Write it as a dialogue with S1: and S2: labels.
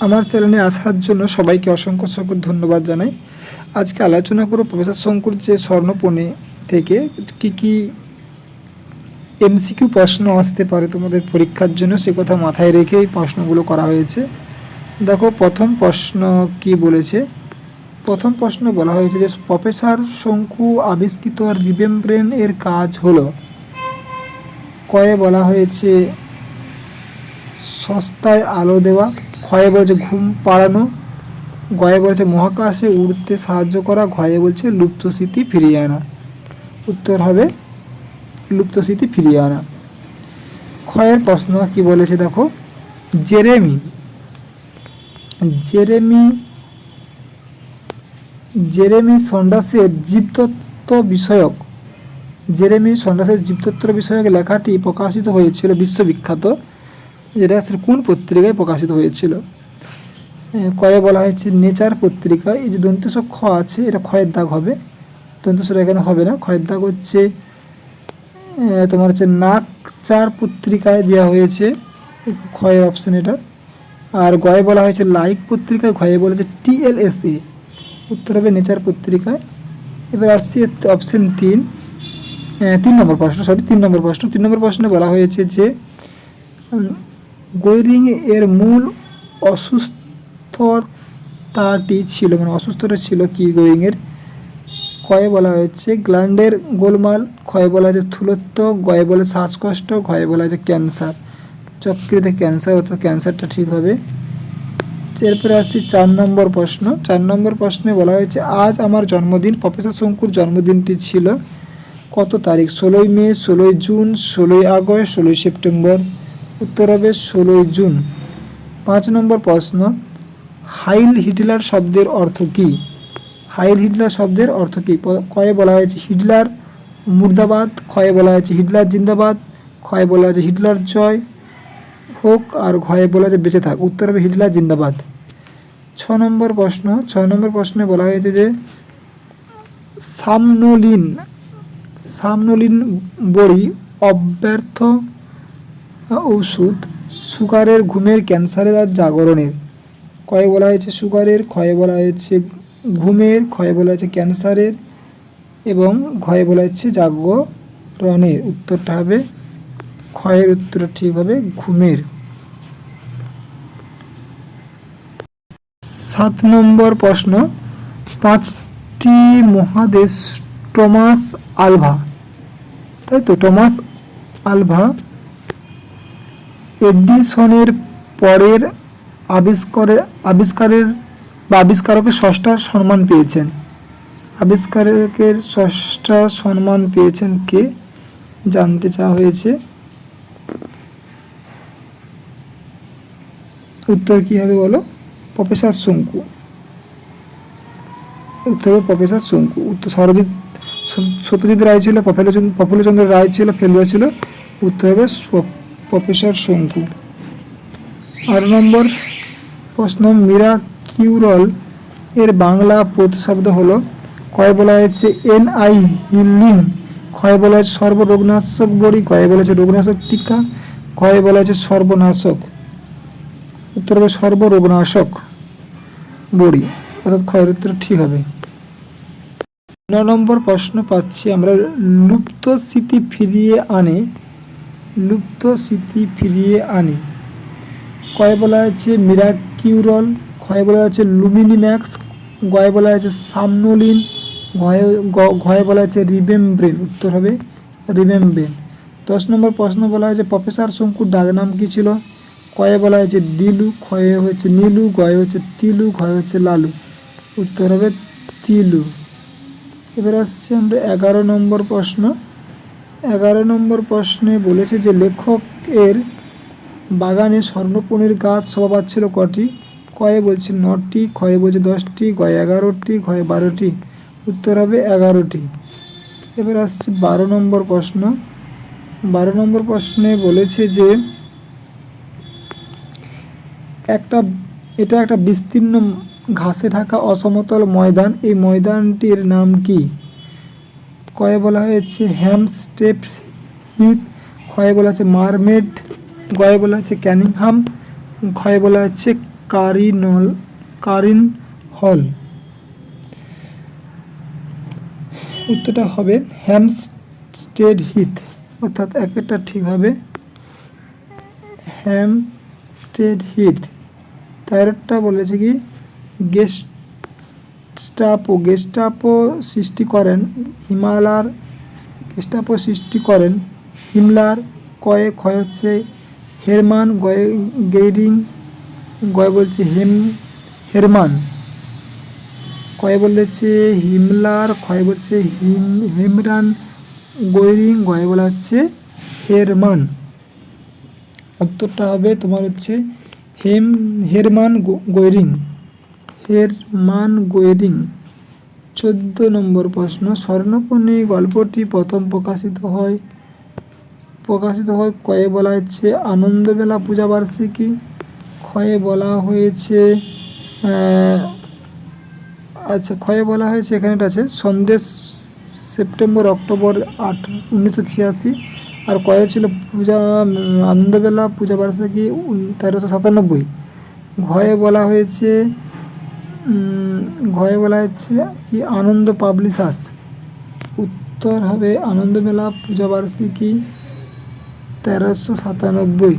S1: আমার চ্যানেলে আসার জন্য সবাইকে অসংখ্য অসংখ্য ধন্যবাদ জানাই। আজকে আলোচনা করব প্রফেসর শঙ্কুর যে স্বর্ণপণি থেকে কি এমসিকিউ প্রশ্ন আসতে পারে তোমাদের পরীক্ষার জন্য, সে কথা মাথায় রেখেই প্রশ্নগুলো করা হয়েছে। দেখো প্রথম প্রশ্ন কি বলেছে। প্রথম প্রশ্ন বলা হয়েছে যে প্রফেসর শঙ্কু আবিষ্কৃত রিমেম্ব্রেন এর কাজ হলো। কয়ে বলা হয়েছে সস্তায় আলো দেওয়া, ক্ষয়ে বলছে ঘুম পাড়ানো, গয়ে বলছে মহাকাশে উড়তে সাহায্য করা, ঘয়ে বলছে লুপ্ত স্মৃতি ফিরিয়ে আনা। উত্তর হবে লুপ্ত স্মৃতি ফিরিয়ে আনা। ক্ষয়ের প্রশ্ন কি বলেছে দেখো, জেরেমি জেরেমি জেরেমি সন্ডাসের জীবতত্ত্ব বিষয়ক লেখাটি প্রকাশিত হয়েছিল বিশ্ববিখ্যাত, যেটা কোন পত্রিকায় প্রকাশিত হয়েছিল? কয়ে বলা হয়েছে নেচার পত্রিকায়। এই যে দন্তেশ খ আছে, এটা ক্ষয়ের দাগ হবে, দন্তেশ এখানে হবে না, ক্ষয়ের দাগ হচ্ছে তোমার হচ্ছে নাকচার পত্রিকায় দেওয়া হয়েছে, ক্ষয়ের অপশান এটা। আর গয়ে বলা হয়েছে লাইক পত্রিকায়, ঘয়ে বলেছে TLSA। উত্তর হবে নেচার পত্রিকায়। এবার আসছি অপশান 3 নম্বর প্রশ্নে বলা হয়েছে যে গোয়রিং এর মূল অসুস্থতাটি ছিল, মানে অসুস্থতা ছিল কি গোয়রিং এর? কয়ে বলা হয়েছে গ্ল্যান্ডের গোলমাল, ক্ষয়ে বলা হয়েছে স্থূলত্ব, গয়ে বলে শ্বাসকষ্ট, ঘয়ে বলা হয়েছে ক্যান্সার। যকৃতে ক্যান্সার, অর্থাৎ ক্যান্সারটা ঠিক হবে। এরপরে আসছি 4 নম্বর প্রশ্নে বলা হয়েছে আজ আমার জন্মদিন। প্রফেসর শঙ্কুর জন্মদিনটি ছিল কত তারিখ? 16 মে, 16 জুন, 16 আগস্ট, 16 সেপ্টেম্বর। উত্তর হবে 16 জুন। 5 নম্বর প্রশ্ন, হাইল হিটলার শব্দের অর্থ কি? কয়ে বলা হয়েছে হিটলার মুর্দাবাদ, ক্ষয়ে বলা হয়েছে হিটলার জিন্দাবাদ, ক্ষয়ে বলা হয়েছে হিটলার জয় হোক, আর ঘয়ে বলা হয়েছে বেঁচে থাক। উত্তর হবে হিটলার জিন্দাবাদ। 6 নম্বর প্রশ্নে বলা হয়েছে যে সামনোলিন বড়ি অব্যর্থ ঔষধ সুগারের, ঘুমের, ক্যান্সারের আর জাগরণের। কয়ে বলা হয়েছে সুগারের, ক্ষয়ে বলা হয়েছে ঘুমের, ক্ষয়ে বলা হয়েছে ক্যান্সারের এবং ঘয়ে বলা হচ্ছে জাগরণের। উত্তরটা হবে ক্ষয়ের উত্তর ঠিক হবে ঘুমের। 7 নম্বর প্রশ্ন, 5টি মহাদেশ টমাস আলভা, তাই তো টমাস আলভা এডিসনের পরের আবিষ্কারকের ষষ্ঠ সম্মান পেয়েছেন। আবিষ্কারকের ষষ্ঠ সম্মান পেয়েছেন কে, জানতে চাওয়া হয়েছে। উত্তর কি হবে বলো? প্রফেসর শঙ্কু। উত্তর হবে প্রফেসর শঙ্কু। উত্তর সত্যজিৎ রায় ছিল, প্রফুল্লচন্দ্র রায় ছিল, ফেলুয়া ছিল। উত্তর হবে প্রফেসর শঙ্কু। 8 নম্বর প্রশ্ন, মিরাকিউরল এর বাংলা প্রতিশব্দ হলো। কয়ে বলা হয়েছে NIHILIN, ক্ষয়ে বলা হয়েছে সর্বরোগনাশক বড়ি, গয়ে বলা হয়েছে রোগনাশক টিকা, ক্ষয়ে বলা হয়েছে সর্বনাশক। উত্তর হবে সর্বরোগনাশক বড়ি, অর্থাৎ ক্ষয়ের উত্তর ঠিক হবে। 9 নম্বর প্রশ্ন পাচ্ছি আমরা, লুপ্ত স্মৃতি ফিরিয়ে আনে। কয়ে বলা হয়েছে মিরাকিউরল, ক্ষয়ে বলা হয়েছে লুমিনিম্যাক্স, গয়ে বলা হয়েছে সামনোলিন, ঘয়ে বলা হয়েছে রিমেম্ব্রেন। উত্তর হবে রিমেম্ব্রেন। 10 নম্বর প্রশ্ন বলা হয়েছে প্রফেসর শঙ্কুর ডাকনাম কি ছিল? কয়ে বলা হয়েছে দিলু, ক্ষয়ে হচ্ছে নীলু, গয়ে হচ্ছে তিলু, ঘয়ে হচ্ছে লালু। উত্তর হবে তিলু। এবার আসছে আমরা 11 নম্বর প্রশ্ন। 11 নম্বর প্রশ্নে বলেছে যে লেখকের বাগানে স্বর্ণপণির গাছ শোভা ছিল কটি? কয়ে বলছে 9টি, ক্ষয়ে বলছে 10টি, গয়ে 11টি, ঘয়ে 12টি। উত্তর হবে 11টি। এবার আসছে 12 নম্বর প্রশ্ন। 12 নম্বর প্রশ্নে বলেছে যে এটা একটা বিস্তীর্ণ ঘাসে ঢাকা অসমতল ময়দান, এই ময়দানটির নাম কি? কয়ে বলা হয়েছে হ্যামস্টেড হিথ, ক্ষয়ে বলা হচ্ছে মারমেড, গয়ে বলা হচ্ছে ক্যানিংহাম, ক্ষয়ে বলা হচ্ছে কারিন হল। উত্তরটা হবে হ্যামস্টেড হিথ, অর্থাৎ একটা ঠিক হবে হ্যামস্টেড হিথ। তারটা বলেছে কি গেস্টাপো সৃষ্টি করেন হিমলার। ক্ষয় হচ্ছে হেরমান, গেইরিং, বলছে হেরমান। কয়ে বলেছে হিমলার, ক্ষয় বলছে হেমরান, গৈরিং, গয়ে বলা হচ্ছে হেরমান। উত্তরটা হবে তোমার হচ্ছে হেরমান গৈরিং। 14 নম্বর প্রশ্ন, স্বর্ণপর্ণী গল্পটি প্রথম প্রকাশিত হয় কয়ে বলা হচ্ছে আনন্দবেলা পূজাবার্ষিকী, ক্ষয়ে বলা হয়েছে ক্ষয়ে বলা হয়েছে এখানে আছে সন্দেশ সেপ্টেম্বর অক্টোবর 1986, আর কয়ে ছিল আনন্দবেলা পূজাবার্ষিকী 1397। ঘয়ে বলা হয়েছে কি আনন্দ পাবলিশার্স। উত্তর হবে আনন্দমেলা পূজাবার্ষিকী 1397।